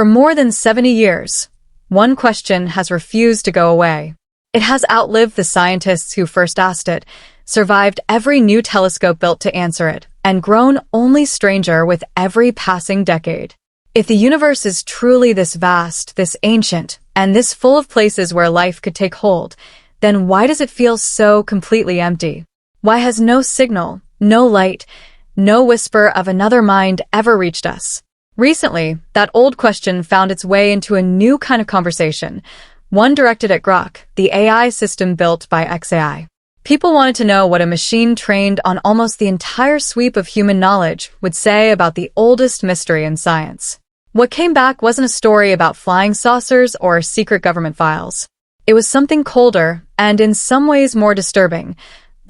For more than 70 years, one question has refused to go away. It has outlived the scientists who first asked it, survived every new telescope built to answer it, and grown only stranger with every passing decade. If the universe is truly this vast, this ancient, and this full of places where life could take hold, then why does it feel so completely empty? Why has no signal, no light, no whisper of another mind ever reached us? Recently, that old question found its way into a new kind of conversation, one directed at Grok, the AI system built by xAI. People wanted to know what a machine trained on almost the entire sweep of human knowledge would say about the oldest mystery in science. What came back wasn't a story about flying saucers or secret government files. It was something colder and in some ways more disturbing,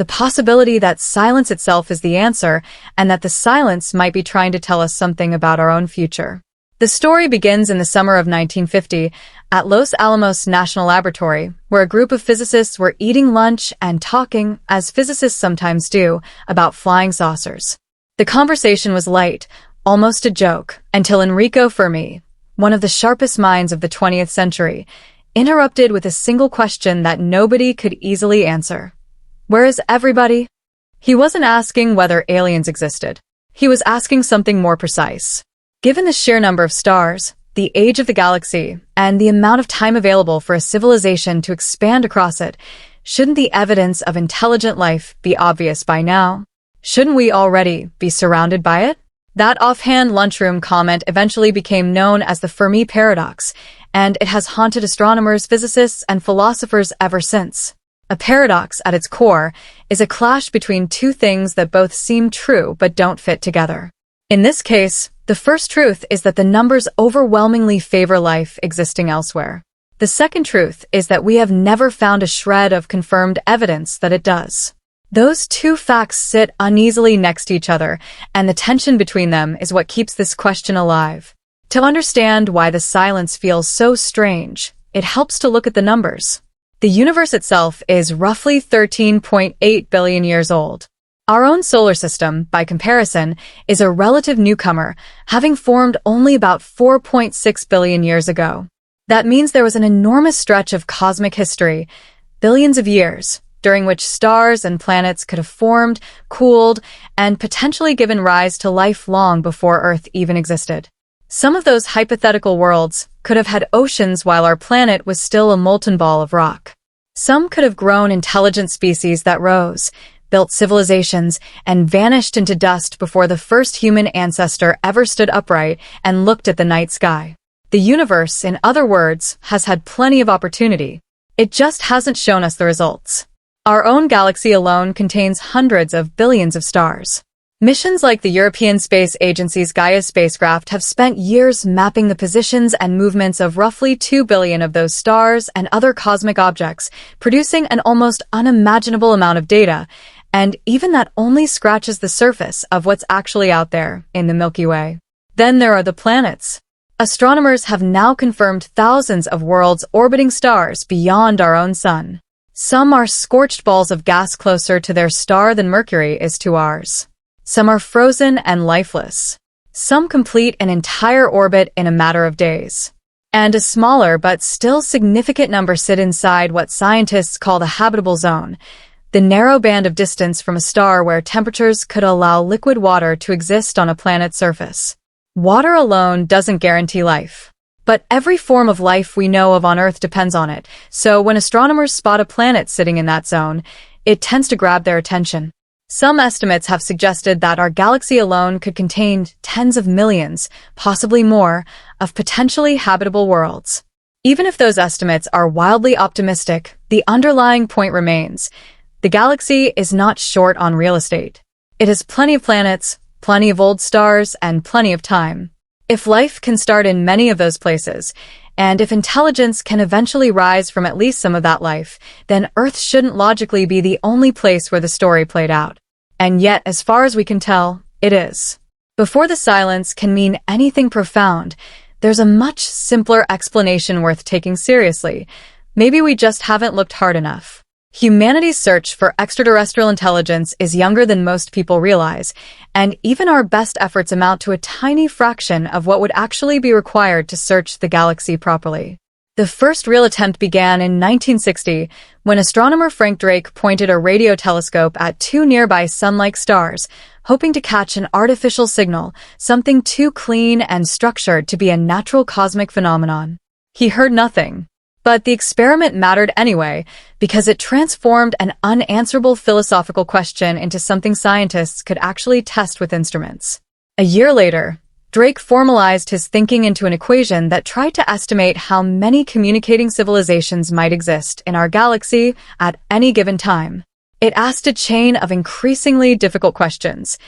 the possibility that silence itself is the answer and that the silence might be trying to tell us something about our own future. The story begins in the summer of 1950 at Los Alamos National Laboratory, where a group of physicists were eating lunch and talking, as physicists sometimes do, about flying saucers. The conversation was light, almost a joke, until Enrico Fermi, one of the sharpest minds of the 20th century, interrupted with a single question that nobody could easily answer. Where is everybody? He wasn't asking whether aliens existed. He was asking something more precise. Given the sheer number of stars, the age of the galaxy, and the amount of time available for a civilization to expand across it, shouldn't the evidence of intelligent life be obvious by now? Shouldn't we already be surrounded by it? That offhand lunchroom comment eventually became known as the Fermi Paradox, and it has haunted astronomers, physicists, and philosophers ever since. A paradox, at its core, is a clash between two things that both seem true but don't fit together. In this case, the first truth is that the numbers overwhelmingly favor life existing elsewhere. The second truth is that we have never found a shred of confirmed evidence that it does. Those two facts sit uneasily next to each other, and the tension between them is what keeps this question alive. To understand why the silence feels so strange, it helps to look at the numbers. The universe itself is roughly 13.8 billion years old. Our own solar system, by comparison, is a relative newcomer, having formed only about 4.6 billion years ago. That means there was an enormous stretch of cosmic history, billions of years, during which stars and planets could have formed, cooled, and potentially given rise to life long before Earth even existed. Some of those hypothetical worlds could have had oceans while our planet was still a molten ball of rock. Some could have grown intelligent species that rose, built civilizations, and vanished into dust before the first human ancestor ever stood upright and looked at the night sky. The universe, in other words, has had plenty of opportunity. It just hasn't shown us the results. Our own galaxy alone contains hundreds of billions of stars. Missions like the European Space Agency's Gaia spacecraft have spent years mapping the positions and movements of roughly 2 billion of those stars and other cosmic objects, producing an almost unimaginable amount of data, and even that only scratches the surface of what's actually out there in the Milky Way. Then there are the planets. Astronomers have now confirmed thousands of worlds orbiting stars beyond our own sun. Some are scorched balls of gas closer to their star than Mercury is to ours. Some are frozen and lifeless. Some complete an entire orbit in a matter of days. And a smaller but still significant number sit inside what scientists call the habitable zone, the narrow band of distance from a star where temperatures could allow liquid water to exist on a planet's surface. Water alone doesn't guarantee life. But every form of life we know of on Earth depends on it, so when astronomers spot a planet sitting in that zone, it tends to grab their attention. Some estimates have suggested that our galaxy alone could contain tens of millions, possibly more, of potentially habitable worlds. Even if those estimates are wildly optimistic, the underlying point remains. The galaxy is not short on real estate. It has plenty of planets, plenty of old stars, and plenty of time. If life can start in many of those places, and if intelligence can eventually rise from at least some of that life, then Earth shouldn't logically be the only place where the story played out. And yet, as far as we can tell, it is. Before the silence can mean anything profound, there's a much simpler explanation worth taking seriously. Maybe we just haven't looked hard enough. Humanity's search for extraterrestrial intelligence is younger than most people realize, and even our best efforts amount to a tiny fraction of what would actually be required to search the galaxy properly. The first real attempt began in 1960 when astronomer Frank Drake pointed a radio telescope at two nearby sun-like stars, hoping to catch an artificial signal, something too clean and structured to be a natural cosmic phenomenon. He heard nothing. But the experiment mattered anyway, because it transformed an unanswerable philosophical question into something scientists could actually test with instruments. A year later, Drake formalized his thinking into an equation that tried to estimate how many communicating civilizations might exist in our galaxy at any given time. It asked a chain of increasingly difficult questions.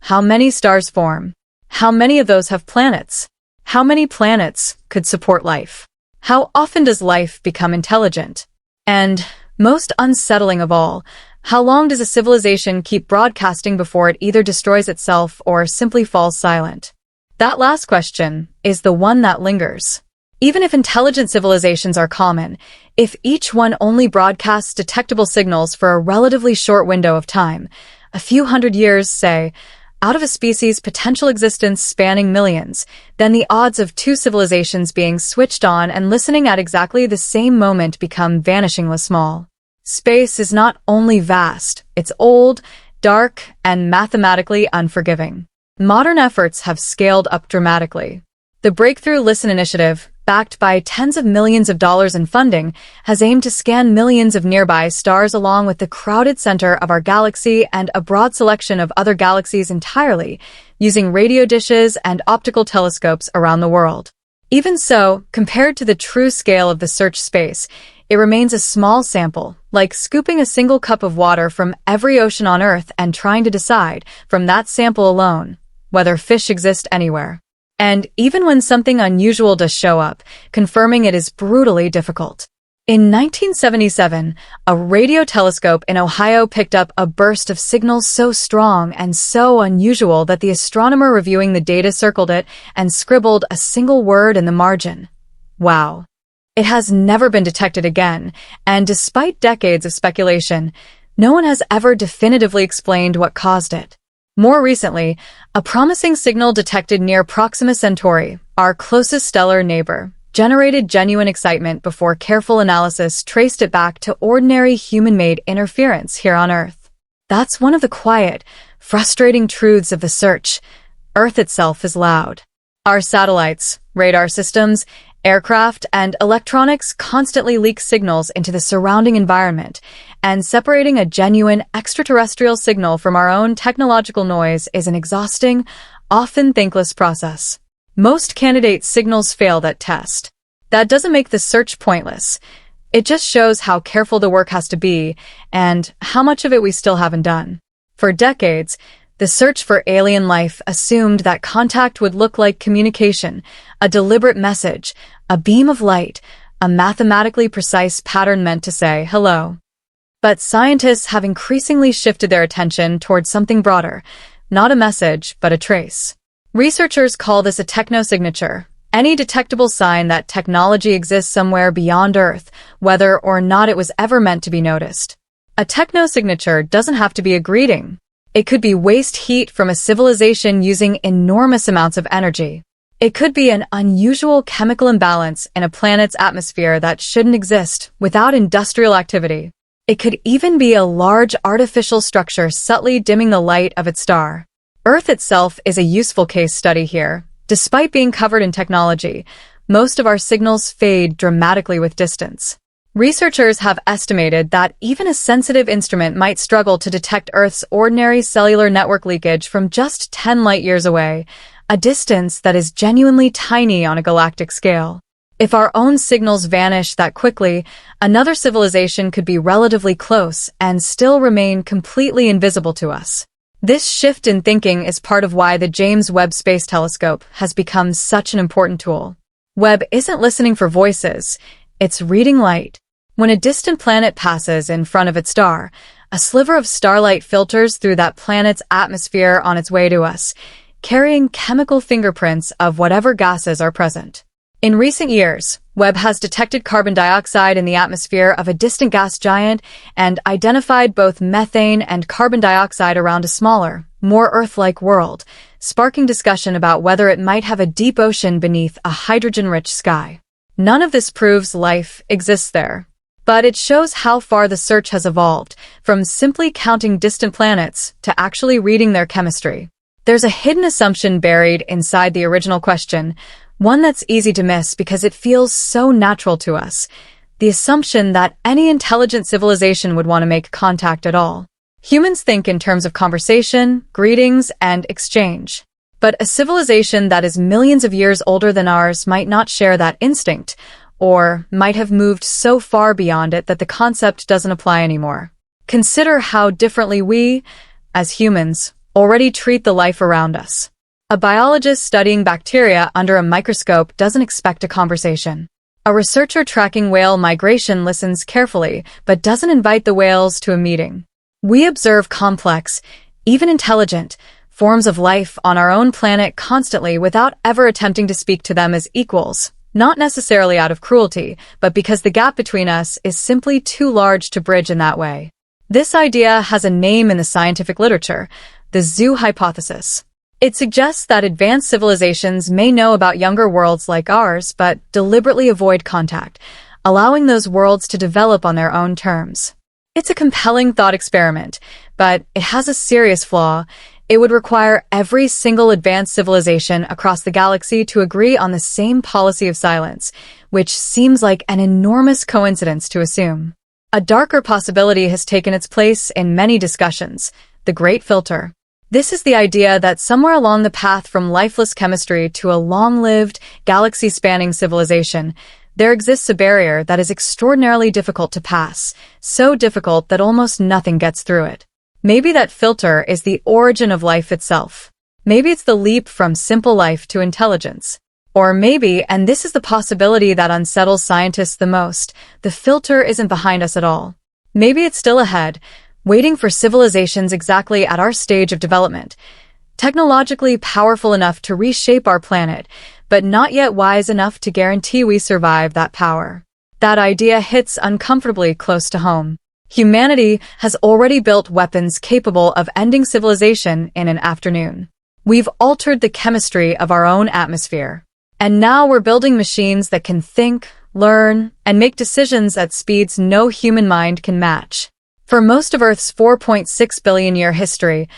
How many stars form? How many of those have planets? How many planets could support life? How often does life become intelligent? And, most unsettling of all, how long does a civilization keep broadcasting before it either destroys itself or simply falls silent? That last question is the one that lingers. Even if intelligent civilizations are common, if each one only broadcasts detectable signals for a relatively short window of time, a few hundred years, say, out of a species' potential existence spanning millions, then the odds of two civilizations being switched on and listening at exactly the same moment become vanishingly small. Space is not only vast, it's old, dark, and mathematically unforgiving. Modern efforts have scaled up dramatically. The Breakthrough Listen initiative, backed by tens of millions of dollars in funding, has aimed to scan millions of nearby stars along with the crowded center of our galaxy and a broad selection of other galaxies entirely, using radio dishes and optical telescopes around the world. Even so, compared to the true scale of the search space, it remains a small sample, like scooping a single cup of water from every ocean on Earth and trying to decide, from that sample alone, whether fish exist anywhere. And even when something unusual does show up, confirming it is brutally difficult. In 1977, a radio telescope in Ohio picked up a burst of signals so strong and so unusual that the astronomer reviewing the data circled it and scribbled a single word in the margin. Wow. It has never been detected again, and despite decades of speculation, no one has ever definitively explained what caused it. More recently, a promising signal detected near Proxima Centauri, our closest stellar neighbor, generated genuine excitement before careful analysis traced it back to ordinary human-made interference here on Earth. That's one of the quiet, frustrating truths of the search. Earth itself is loud. Our satellites, radar systems, aircraft, and electronics constantly leak signals into the surrounding environment, and separating a genuine extraterrestrial signal from our own technological noise is an exhausting, often thankless process. Most candidate signals fail that test. That doesn't make the search pointless. It just shows how careful the work has to be, and how much of it we still haven't done. For decades, the search for alien life assumed that contact would look like communication, a deliberate message, a beam of light, a mathematically precise pattern meant to say hello. But scientists have increasingly shifted their attention towards something broader, not a message, but a trace. Researchers call this a technosignature, any detectable sign that technology exists somewhere beyond Earth, whether or not it was ever meant to be noticed. A technosignature doesn't have to be a greeting. It could be waste heat from a civilization using enormous amounts of energy. It could be an unusual chemical imbalance in a planet's atmosphere that shouldn't exist without industrial activity. It could even be a large artificial structure subtly dimming the light of its star. Earth itself is a useful case study here. Despite being covered in technology, most of our signals fade dramatically with distance. Researchers have estimated that even a sensitive instrument might struggle to detect Earth's ordinary cellular network leakage from just 10 light-years away, a distance that is genuinely tiny on a galactic scale. If our own signals vanish that quickly, another civilization could be relatively close and still remain completely invisible to us. This shift in thinking is part of why the James Webb Space Telescope has become such an important tool. Webb isn't listening for voices, it's reading light. When a distant planet passes in front of its star, a sliver of starlight filters through that planet's atmosphere on its way to us, carrying chemical fingerprints of whatever gases are present. In recent years, Webb has detected carbon dioxide in the atmosphere of a distant gas giant and identified both methane and carbon dioxide around a smaller, more Earth-like world, sparking discussion about whether it might have a deep ocean beneath a hydrogen-rich sky. None of this proves life exists there, but it shows how far the search has evolved, from simply counting distant planets to actually reading their chemistry. There's a hidden assumption buried inside the original question, one that's easy to miss because it feels so natural to us. The assumption that any intelligent civilization would want to make contact at all. Humans think in terms of conversation, greetings, and exchange. But a civilization that is millions of years older than ours might not share that instinct, or might have moved so far beyond it that the concept doesn't apply anymore. Consider how differently we, as humans, already treat the life around us. A biologist studying bacteria under a microscope doesn't expect a conversation. A researcher tracking whale migration listens carefully, but doesn't invite the whales to a meeting. We observe complex, even intelligent, forms of life on our own planet constantly without ever attempting to speak to them as equals, not necessarily out of cruelty, but because the gap between us is simply too large to bridge in that way. This idea has a name in the scientific literature, the zoo hypothesis. It suggests that advanced civilizations may know about younger worlds like ours, but deliberately avoid contact, allowing those worlds to develop on their own terms. It's a compelling thought experiment, but it has a serious flaw. It would require every single advanced civilization across the galaxy to agree on the same policy of silence, which seems like an enormous coincidence to assume. A darker possibility has taken its place in many discussions, the Great Filter. This is the idea that somewhere along the path from lifeless chemistry to a long-lived, galaxy-spanning civilization, there exists a barrier that is extraordinarily difficult to pass, so difficult that almost nothing gets through it. Maybe that filter is the origin of life itself. Maybe it's the leap from simple life to intelligence. Or maybe, and this is the possibility that unsettles scientists the most, the filter isn't behind us at all. Maybe it's still ahead, waiting for civilizations exactly at our stage of development, technologically powerful enough to reshape our planet, but not yet wise enough to guarantee we survive that power. That idea hits uncomfortably close to home. Humanity has already built weapons capable of ending civilization in an afternoon. We've altered the chemistry of our own atmosphere. And now we're building machines that can think, learn, and make decisions at speeds no human mind can match. For most of Earth's 4.6 billion year history,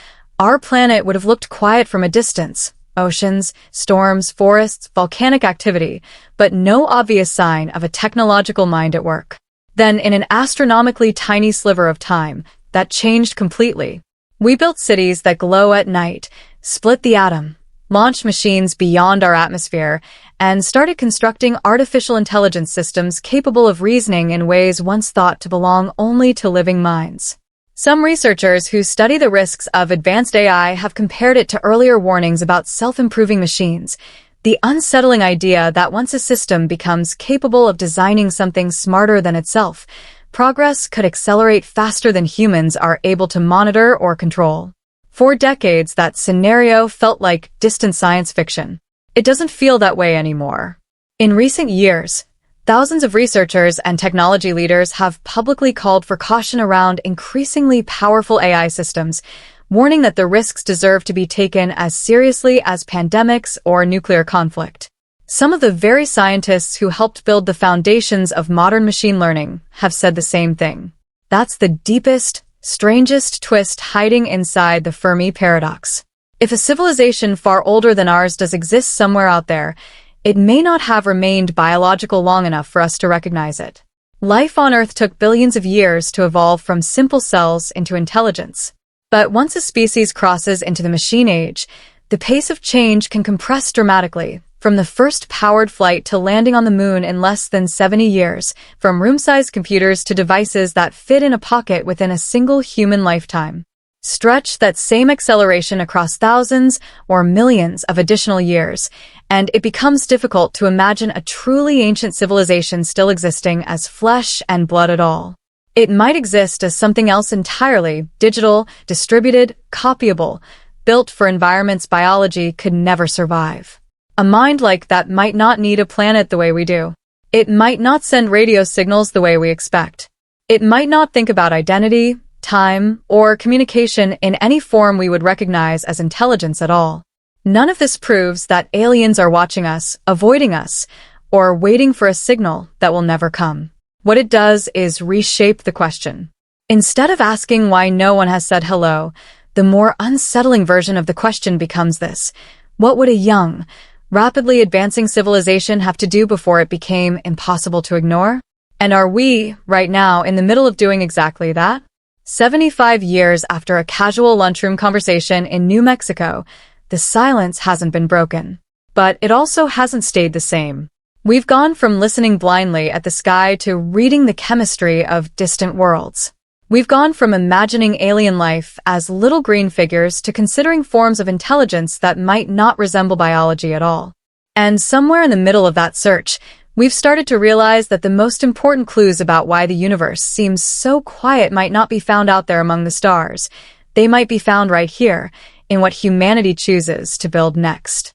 our planet would have looked quiet from a distance. Oceans, storms, forests, volcanic activity, but no obvious sign of a technological mind at work. Then, in an astronomically tiny sliver of time, that changed completely. We built cities that glow at night, split the atom, launched machines beyond our atmosphere, and started constructing artificial intelligence systems capable of reasoning in ways once thought to belong only to living minds. Some researchers who study the risks of advanced AI have compared it to earlier warnings about self-improving machines, the unsettling idea that once a system becomes capable of designing something smarter than itself, progress could accelerate faster than humans are able to monitor or control. For decades, that scenario felt like distant science fiction. It doesn't feel that way anymore. In recent years, thousands of researchers and technology leaders have publicly called for caution around increasingly powerful AI systems, warning that the risks deserve to be taken as seriously as pandemics or nuclear conflict. Some of the very scientists who helped build the foundations of modern machine learning have said the same thing. That's the deepest, strangest twist hiding inside the Fermi Paradox. If a civilization far older than ours does exist somewhere out there, it may not have remained biological long enough for us to recognize it. Life on Earth took billions of years to evolve from simple cells into intelligence. But once a species crosses into the machine age, the pace of change can compress dramatically, from the first powered flight to landing on the moon in less than 70 years, from room-sized computers to devices that fit in a pocket within a single human lifetime. Stretch that same acceleration across thousands or millions of additional years, and it becomes difficult to imagine a truly ancient civilization still existing as flesh and blood at all. It might exist as something else entirely, digital, distributed, copyable, built for environments biology could never survive. A mind like that might not need a planet the way we do. It might not send radio signals the way we expect. It might not think about identity, time, or communication in any form we would recognize as intelligence at all. None of this proves that aliens are watching us, avoiding us, or waiting for a signal that will never come. What it does is reshape the question. Instead of asking why no one has said hello, the more unsettling version of the question becomes this: what would a young, rapidly advancing civilization have to do before it became impossible to ignore? And are we, right now, in the middle of doing exactly that? 75 years after a casual lunchroom conversation in New Mexico, the silence hasn't been broken. But it also hasn't stayed the same. We've gone from listening blindly at the sky to reading the chemistry of distant worlds. We've gone from imagining alien life as little green figures to considering forms of intelligence that might not resemble biology at all. And somewhere in the middle of that search, we've started to realize that the most important clues about why the universe seems so quiet might not be found out there among the stars. They might be found right here, in what humanity chooses to build next.